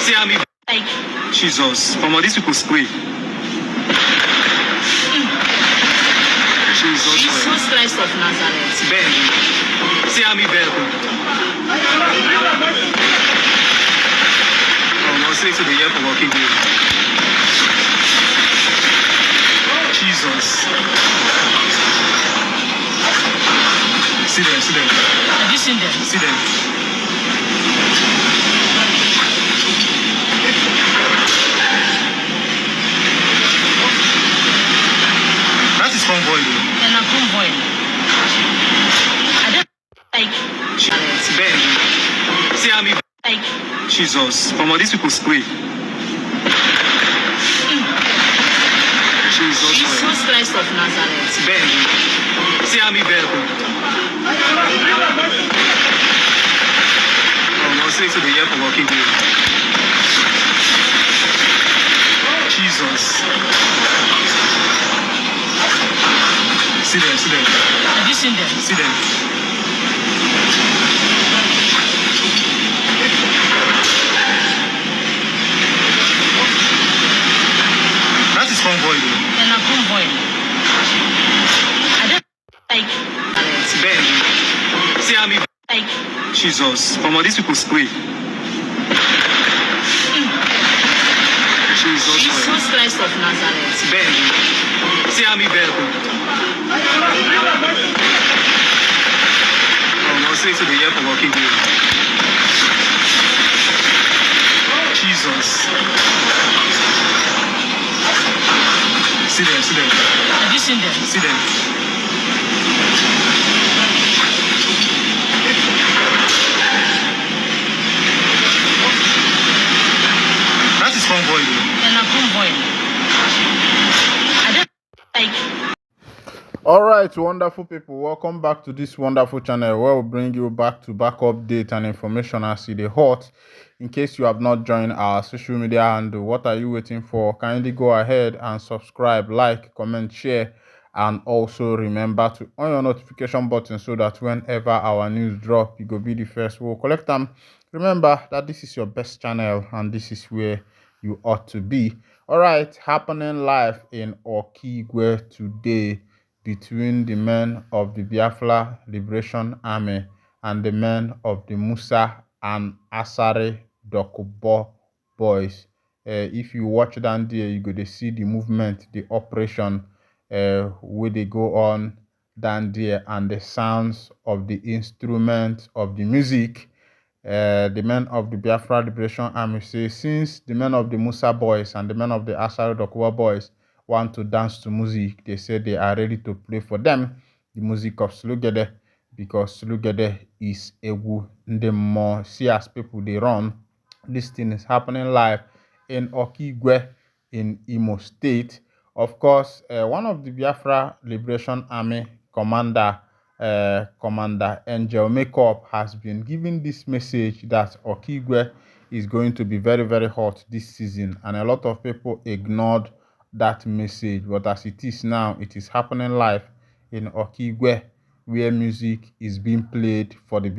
See how me like Jesus. From all these people spray. Jesus Christ of Nazareth. Ben. See how me bell. Oh, no, say to the year for walking here. Jesus. See them, see them. Have you seen them? See them. That is convoy. And a convoy. I don't like Ben. See how me like Jesus. From all these people spray. Jesus Christ of Nazareth. Ben. See how me bell. Oh, no, say to the year for walking here. Jesus. See them, see them. Have you seen them? See them. That is convoy. And a convoy. I don't like Ben. See how me like Jesus. From all these people spray. Jesus Christ of Nazareth. Ben. See how me bell. Oh, no, say to the year for walking here. Jesus. See them, see them. Have you seen them? See them. That is convoy. And a convoy. I don't like. All right, wonderful people, welcome back to this wonderful channel where we bring you back-to-back update and information as it is hot. In case you have not joined our social media handle, what are you waiting for? Kindly go ahead and subscribe, like, comment, share, and also remember to on your notification button so that whenever our news drop, you go be the first. We'll collect them. Remember that this is your best channel and this is where you ought to be. All right, happening live in Okigwe today between the men of the Biafra Liberation Army and the men of the Musa and Asare Dokubo boys. If you watch down there, you go to see the movement, the operation where they go on down there, and the sounds of the instruments of the music. The men of the Biafra Liberation Army say since the men of the Musa boys and the men of the Asare Dokubo boys want to dance to music, they say they are ready to play for them the music of Slugede, because Slugede is Egu Ndemo. See as people they run. This thing is happening live in Okigwe in Imo State. Of course, one of the Biafra Liberation Army Commander Angel Makeup has been giving this message that Okigwe is going to be very, very hot this season, and a lot of people ignored that message. But as it is now, it is happening live in Okigwe, where music is being played for the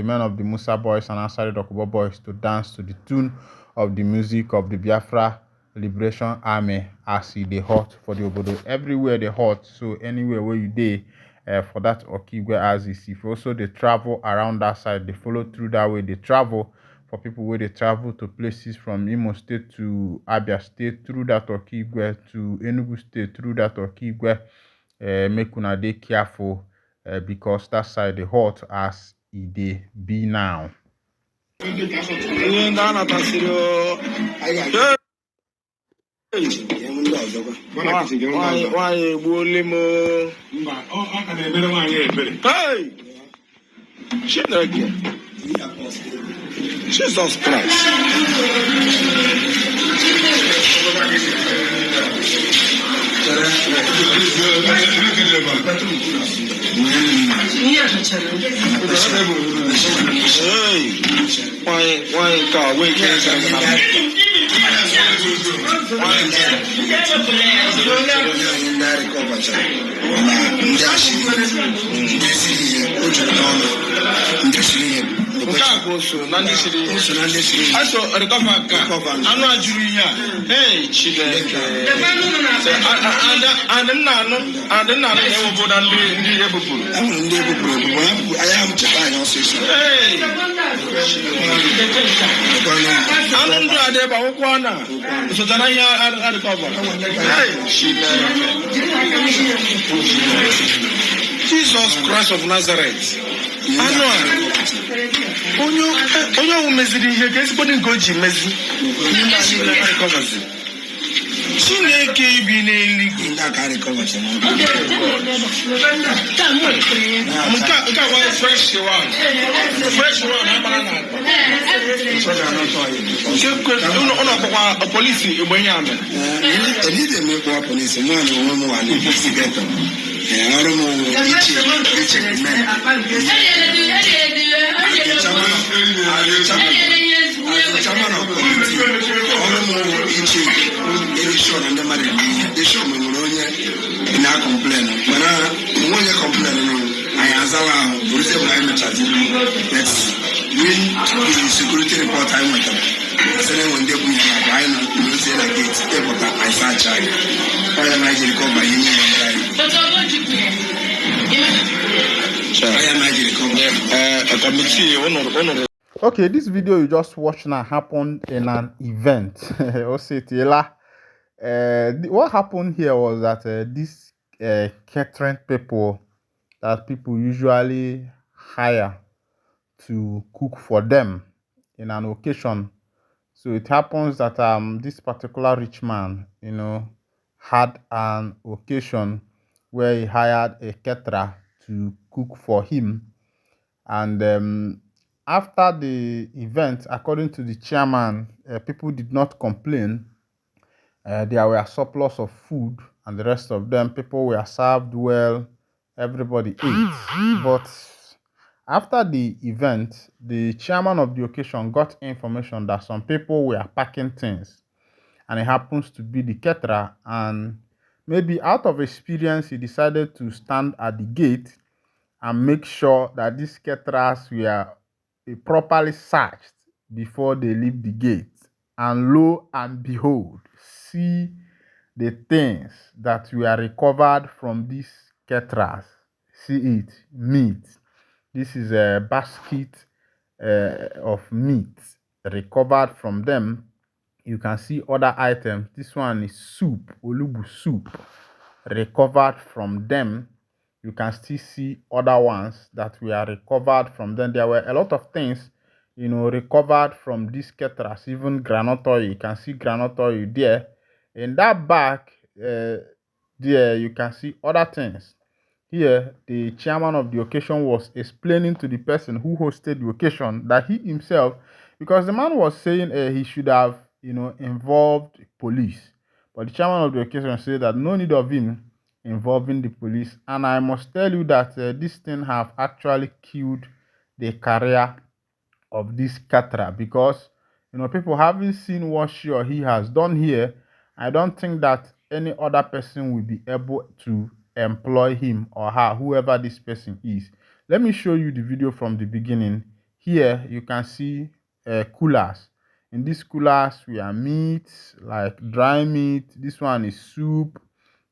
men of the Musa boys and Asare Dokubo boys to dance to the tune of the music of the Biafra Liberation Army as they hot for the obodo. Everywhere they hot, so anywhere where you dey for that Okigwe as is. If also they travel around that side, they follow through that way, they travel. For people where they travel to places from Imo State to Abia State through that Okigwe to Enugu State through that Okigwe, make una dey careful because that side they hot as it dey be now. Jesus Christ. Why God wait Jesus Christ of Nazareth. Onye meziri ihe ka ezigbo dị nke o ji mezi Chineke ibi n'eluigwe nke a wee fresh one agbara na ụlọ ọkpọkwa polisi egbenye amị elide emekwa polisi nwaanyị onwe m nwa n'investigator ọrụ m security report I went up. When they put I know say like it, they put up I start child. I am actually covered in Okay, this video you just watched now happened in an event. What happened here was that this catering people that people usually hire to cook for them in an occasion. So it happens that this particular rich man, had an occasion where he hired a caterer to cook for him. And after the event, according to the chairman, people did not complain. There were a surplus of food, and the rest of them, people were served well. Everybody ate. But after the event, the chairman of the occasion got information that some people were packing things, and it happens to be the caterer. And maybe out of experience, he decided to stand at the gate and make sure that these caterers were properly searched before they leave the gate. And lo and behold, see the things that were recovered from these caterers. See it, meat. This is a basket of meat recovered from them. You can see other items. This one is soup, olubu soup, recovered from them. You can still see other ones that were recovered from them. There were a lot of things, recovered from these caterers, even groundnut oil. You can see groundnut oil there. In that back, there you can see other things. Here, the chairman of the occasion was explaining to the person who hosted the occasion that he himself, because the man was saying he should have, involved police. But the chairman of the occasion said that no need of him involving the police. And I must tell you that this thing have actually killed the career of this caterer, because, people haven't seen what she or he has done here. I don't think that any other person will be able to employ him or her, whoever this person is. Let me show you the video from the beginning. Here you can see coolers. In these coolers we are meat, like dry meat. This one is soup.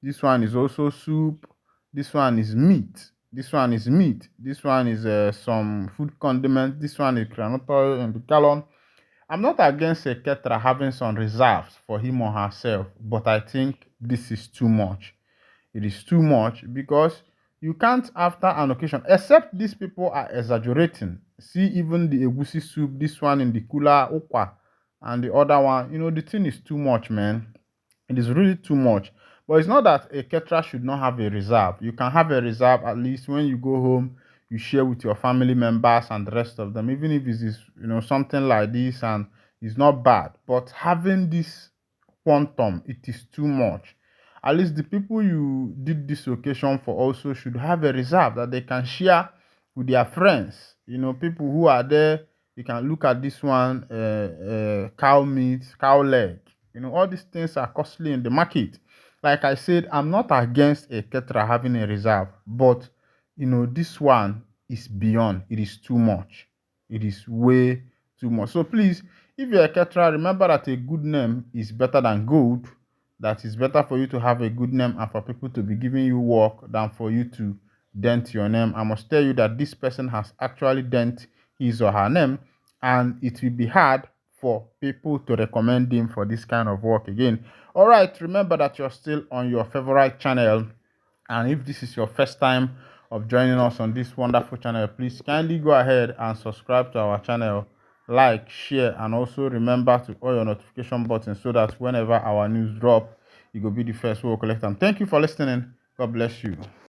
This one is also soup. This one is meat. This one is meat. This one is some food condiment. This one is groundnut oil and the gallon. I'm not against a caterer having some reserves for him or herself, but I think this is too much. It is too much, because you can't, after an occasion, except these people are exaggerating. See, even the egusi soup, this one in the cooler, okwa, and the other one, the thing is too much, man. It is really too much. But it's not that a caterer should not have a reserve. You can have a reserve at least when you go home, you share with your family members and the rest of them, even if it is, something like this and it's not bad. But having this quantum, it is too much. At least the people you did this occasion for also should have a reserve that they can share with their friends. People who are there, you can look at this one, cow meat, cow leg. All these things are costly in the market. Like I said, I'm not against a caterer having a reserve, but this one is beyond. It is too much. It is way too much. So please, if you're a caterer, remember that a good name is better than gold. That is better for you to have a good name and for people to be giving you work than for you to dent your name. I must tell you that this person has actually dent his or her name, and it will be hard for people to recommend him for this kind of work again. All right, remember that you're still on your favorite channel, and if this is your first time of joining us on this wonderful channel, please kindly go ahead and subscribe to our channel, like, share, and also remember to on your notification button so that whenever our news drop, you will be the first who will collect them. Thank you for listening. God bless you.